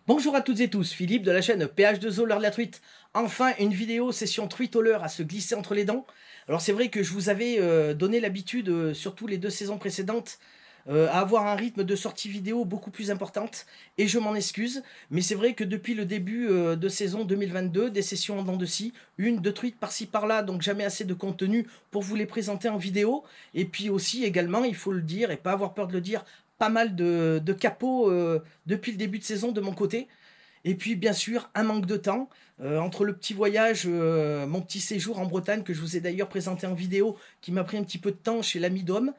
Bonjour à toutes et tous, Philippe de la chaîne PH2O l'heure de la truite. Enfin, une vidéo session truite au leurre à se glisser entre les dents. Alors c'est vrai que je vous avais donné l'habitude, surtout les 2 saisons précédentes, à avoir un rythme de sortie vidéo beaucoup plus importante et je m'en excuse. Mais c'est vrai que depuis le début, de saison 2022, des sessions en dents de scie, 1, 2 truites par-ci par-là, donc jamais assez de contenu pour vous les présenter en vidéo. Et puis aussi également, il faut le dire et pas avoir peur de le dire, pas mal de capots, depuis le début de saison de mon côté. Et puis bien sûr, un manque de temps, entre le petit voyage, mon petit séjour en Bretagne que je vous ai d'ailleurs présenté en vidéo, qui m'a pris un petit peu de temps chez l'ami d'Homme.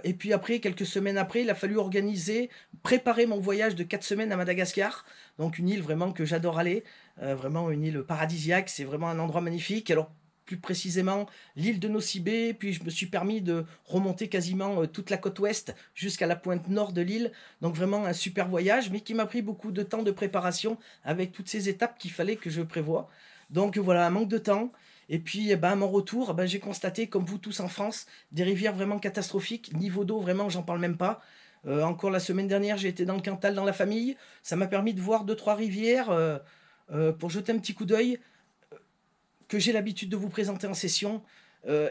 Et puis après, quelques semaines après, il a fallu organiser, préparer mon voyage de 4 semaines à Madagascar. Donc une île vraiment que j'adore aller, vraiment une île paradisiaque, c'est vraiment un endroit magnifique. Alors plus précisément l'île de Nosy-Bé, puis je me suis permis de remonter quasiment, toute la côte ouest jusqu'à la pointe nord de l'île. Donc vraiment un super voyage, mais qui m'a pris beaucoup de temps de préparation avec toutes ces étapes qu'il fallait que je prévoie. Donc voilà, un manque de temps. Et puis, à mon retour, j'ai constaté, comme vous tous en France, des rivières vraiment catastrophiques. Niveau d'eau, vraiment, j'en parle même pas. Encore la semaine dernière, j'ai été dans le Cantal dans la famille. Ça m'a permis de voir deux trois rivières pour jeter un petit coup d'œil que j'ai l'habitude de vous présenter en session.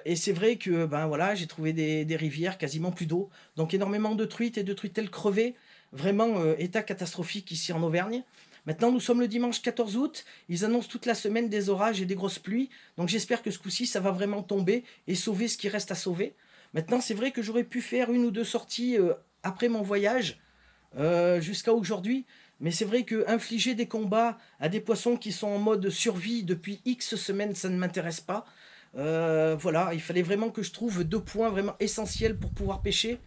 Et c'est vrai que voilà, j'ai trouvé des rivières, quasiment plus d'eau. Donc énormément de truites et de truitelles crevées. Vraiment état catastrophique ici en Auvergne. Maintenant, nous sommes le dimanche 14 août. Ils annoncent toute la semaine des orages et des grosses pluies. Donc j'espère que ce coup-ci, ça va vraiment tomber et sauver ce qui reste à sauver. Maintenant, c'est vrai que j'aurais pu faire une ou deux sorties après mon voyage jusqu'à aujourd'hui. Mais c'est vrai que infliger des combats à des poissons qui sont en mode survie depuis X semaines, ça ne m'intéresse pas. Voilà, il fallait vraiment que je trouve deux points vraiment essentiels pour pouvoir pêcher,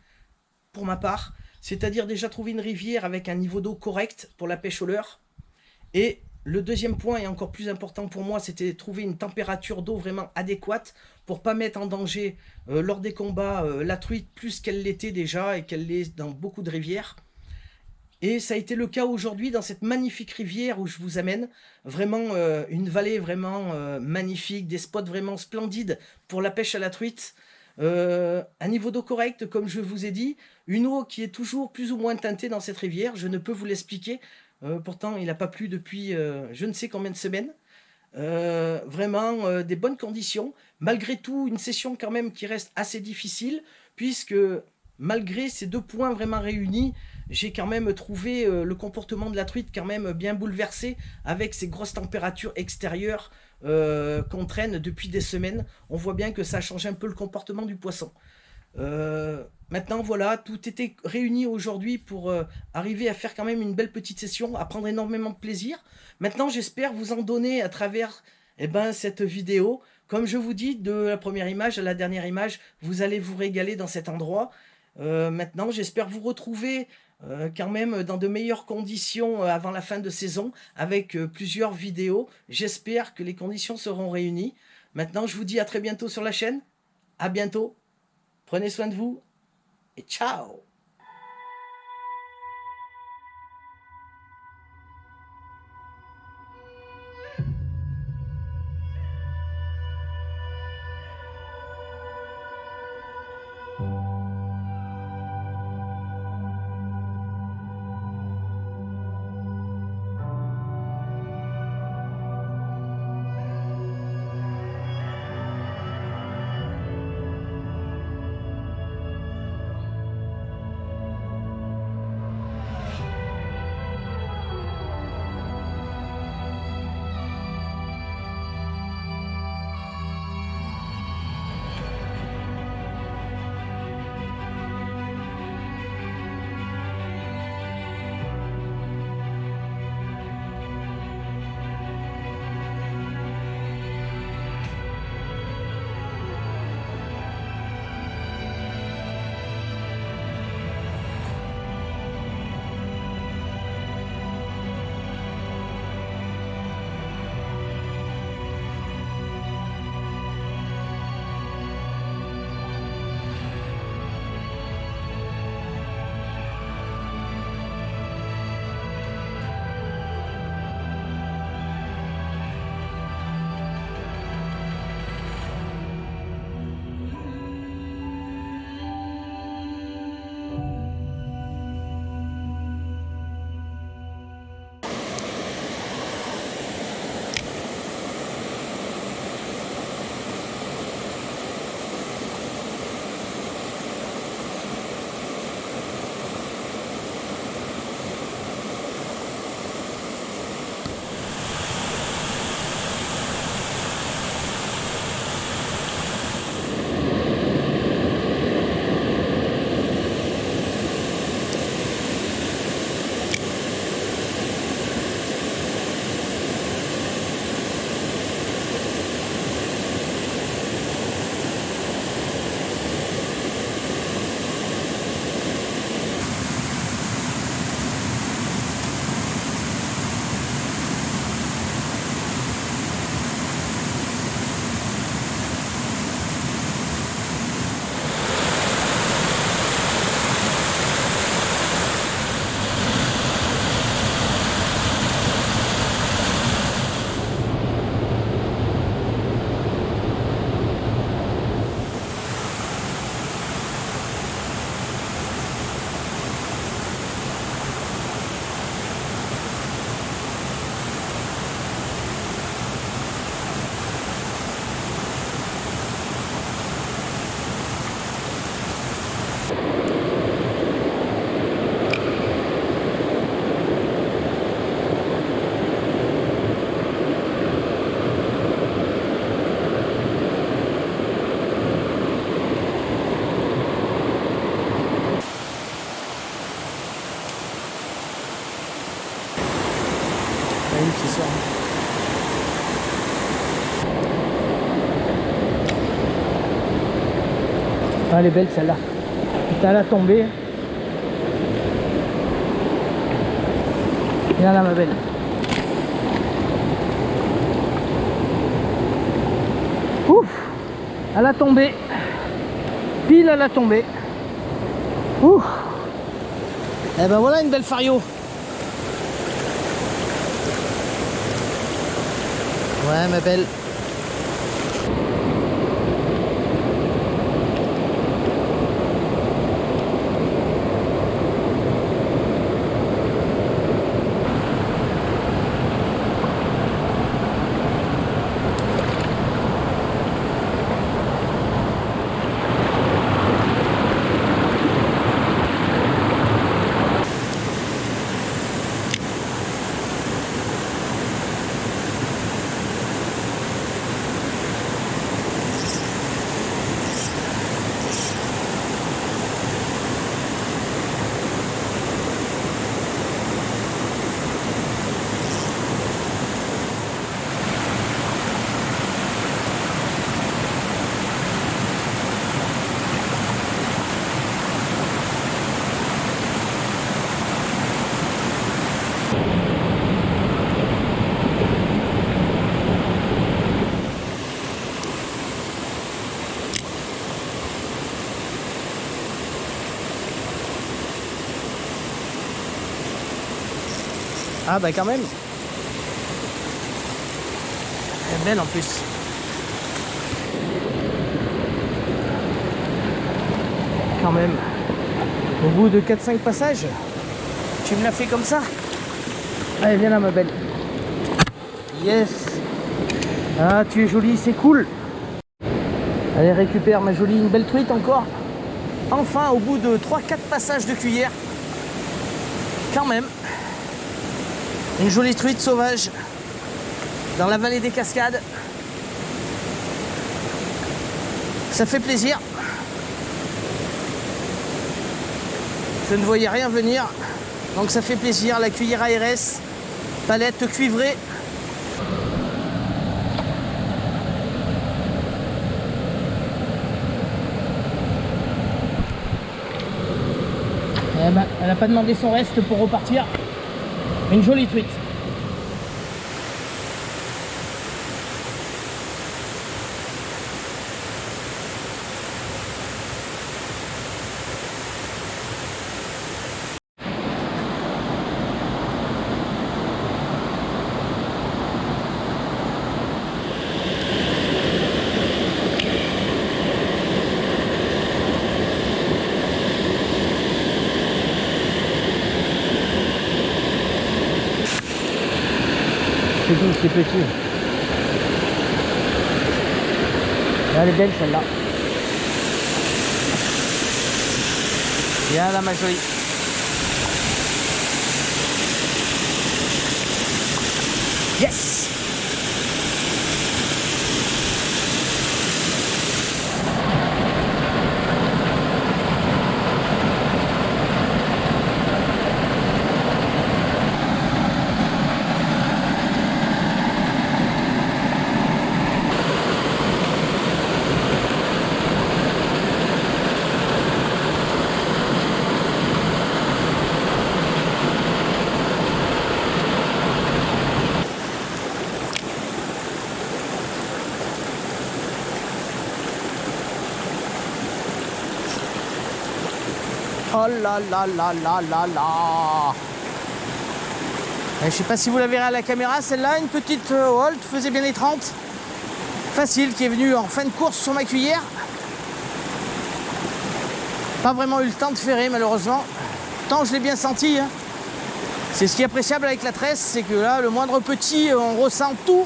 pour ma part. C'est-à-dire déjà trouver une rivière avec un niveau d'eau correct pour la pêche au leurre. Et le deuxième point, et encore plus important pour moi, c'était trouver une température d'eau vraiment adéquate pour pas mettre en danger lors des combats la truite plus qu'elle l'était déjà et qu'elle l'est dans beaucoup de rivières. Et ça a été le cas aujourd'hui dans cette magnifique rivière où je vous amène. Vraiment une vallée vraiment magnifique, des spots vraiment splendides pour la pêche à la truite. Un niveau d'eau correct, comme je vous ai dit. Une eau qui est toujours plus ou moins teintée dans cette rivière. Je ne peux vous l'expliquer. Pourtant, il n'a pas plu depuis je ne sais combien de semaines. Vraiment des bonnes conditions. Malgré tout, une session quand même qui reste assez difficile, puisque malgré ces deux points vraiment réunis, j'ai quand même trouvé le comportement de la truite quand même bien bouleversé avec ces grosses températures extérieures qu'on traîne depuis des semaines. On voit bien que ça a changé un peu le comportement du poisson. Maintenant, voilà, tout était réuni aujourd'hui pour arriver à faire quand même une belle petite session, à prendre énormément de plaisir. Maintenant, j'espère vous en donner à travers cette vidéo. Comme je vous dis, de la première image à la dernière image, vous allez vous régaler dans cet endroit. Maintenant, j'espère vous retrouver quand même dans de meilleures conditions avant la fin de saison, avec plusieurs vidéos. J'espère que les conditions seront réunies. Maintenant, je vous dis à très bientôt sur la chaîne. À bientôt. Prenez soin de vous et ciao! Ah, elle est belle celle-là. Putain, elle a tombé. Viens là ma belle. Ouf, elle a tombé. Pile elle a tombé. Ouf. Et ben voilà une belle fario. Ouais ma belle. Ah bah quand même. Elle est belle en plus. Quand même. Au bout de 4-5 passages, tu me l'as fait comme ça. Allez, viens là ma belle. Yes. Ah, tu es jolie, c'est cool. Allez, récupère ma jolie, une belle truite encore. Enfin, au bout de 3-4 passages de cuillère. Quand même. Une jolie truite sauvage dans la vallée des Cascades. Ça fait plaisir. Je ne voyais rien venir, donc ça fait plaisir. La cuillère ARS, palette cuivrée. Eh ben, elle n'a pas demandé son reste pour repartir. Une jolie truite. C'est tout, c'est petit. Elle est belle celle-là. Viens là ma jolie. Yes! Oh là là là là là là. Je sais pas si vous la verrez à la caméra, celle-là, une petite Holt, faisait bien les 30. Facile, qui est venue en fin de course sur ma cuillère. Pas vraiment eu le temps de ferrer malheureusement. Tant je l'ai bien senti. Hein. C'est ce qui est appréciable avec la tresse, c'est que là, le moindre petit, on ressent tout.